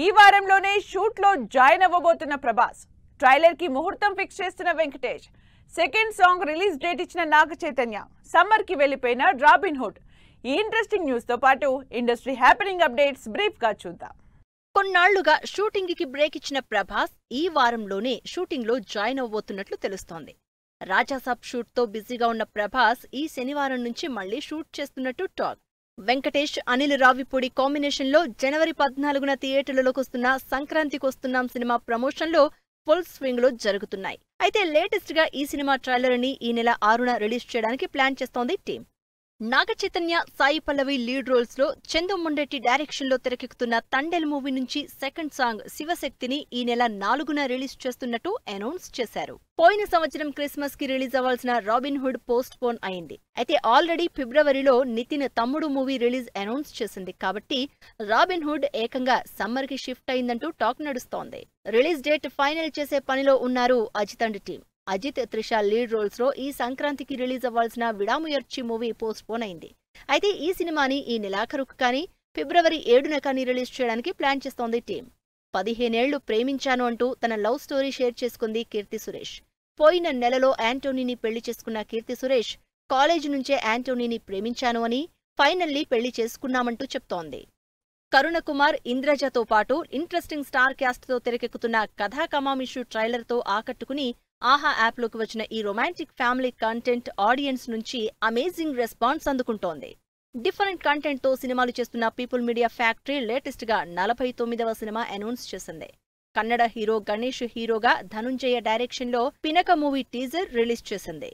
ఈ వారంలోనే షూట్ లో జాయిన్ అవ్వబోతున్న ప్రభాస్, ట్రైలర్ కి ముహూర్తం ఫిక్స్ చేస్తున్న Venkatesh, second song release date ఇచ్చిన నాగ చైతన్య, సమ్మర్ కి వెళ్లిపోయిన రాబిన్ హుడ్. ఈ ఇంట్రెస్టింగ్ న్యూస్ తో పాటు ఇండస్ట్రీ హ్యాపెనింగ్ అప్డేట్స్ బ్రీఫ్ గా చూద్దాం. కొన్నాళ్లుగా షూటింగ్ కి బ్రేక్ ఇచ్చిన ప్రభాస్ ఈ వారంలోనే షూటింగ్ లో జాయిన్ అవ్వబోతున్నట్లు తెలుస్తోంది. రాజాసాబ్ షూట్ తో బిజీగా ఉన్న ప్రభాస్ ఈ శనివారం నుంచి మళ్లీ షూట్ చేస్తున్నట్టు టాక్. వెంకటేష్, అనిల్ రావిపూడి కాంబినేషన్ లో జనవరి 14న థియేటర్లలోకి వస్తున్న సంక్రాంతికొస్తున్నాం సినిమా ప్రమోషన్లో ఫుల్ స్వింగ్ లో జరుగుతున్నాయి. అయితే లేటెస్ట్ గా ఈ సినిమా ట్రైలర్ ని ఈ నెల 6న రిలీజ్ చేయడానికి ప్లాన్ చేస్తోంది team. Naga Chaitanya, Sai Pallavi lead roles లో చందు మొండెట్టి డైరెక్షన్ లో తెరకెక్కుతున్న తండెల్ మూవీ నుంచి సెకండ్ సాంగ్ శివశక్తిని ఈ నెల 4న రిలీజ్ చేస్తున్నట్టు అనౌన్స్ చేశారు. పోయిన సంవత్సరం క్రిస్మస్ కి రిలీజ్ అవ్వాల్సిన రాబిన్ హుడ్ పోస్ట్ పోన్ అయింది. అయితే ఆల్రెడీ ఫిబ్రవరిలో నితిన్ తమ్ముడు మూవీ రిలీజ్ అనౌన్స్ చేసింది. కాబట్టి రాబిన్ హుడ్ ఏకంగా సమ్మర్ కి షిఫ్ట్ అయిందంటూ టాక్ నడుస్తోంది. రిలీజ్ డేట్ ఫైనల్ చేసే పనిలో ఉన్నారు Ajith and team. Ajith, Trisha lead roles లో ఈ సంక్రాంతికి రిలీజ్ అవ్వాల్సిన విడాముయర్చి మూవీ పోస్ట్ పోన్ అయింది. అయితే ఈ సినిమాని ఈ నెలాఖరుకు కానీ ఫిబ్రవరి 7న కానీ రిలీజ్ చేయడానికి ప్లాన్ చేస్తోంది టీం. 15 ఏళ్లు ప్రేమించాను అంటూ తన లవ్ స్టోరీ షేర్ చేసుకుంది కీర్తి సురేష్. పోయిన నెలలో యాంటోనీని పెళ్లి చేసుకున్న కీర్తి సురేష్ కాలేజీ నుంచే యాంటోనీని ప్రేమించాను అని, ఫైనల్లీ పెళ్లి చేసుకున్నామంటూ చెప్తోంది. కరుణ కుమార్, ఇంద్రజతో పాటు ఇంట్రెస్టింగ్ స్టార్ క్యాస్ట్ తో తెరకెక్కుతున్న కథా కమామిషు ట్రైలర్ తో ఆకట్టుకుని ఆహా యాప్లోకి వచ్చిన ఈ రొమాంటిక్ ఫ్యామిలీ కంటెంట్ ఆడియన్స్ నుంచి అమేజింగ్ రెస్పాన్స్ అందుకుంటోంది. డిఫరెంట్ కంటెంట్ తో సినిమాలు చేస్తున్న పీపుల్ మీడియా ఫ్యాక్టరీ లేటెస్ట్ గా 49వ సినిమా అనౌన్స్ చేసింది. కన్నడ హీరో గణేష్ హీరోగా ధనుంజయ డైరెక్షన్ లో పినక మూవీ టీజర్ రిలీజ్ చేసింది.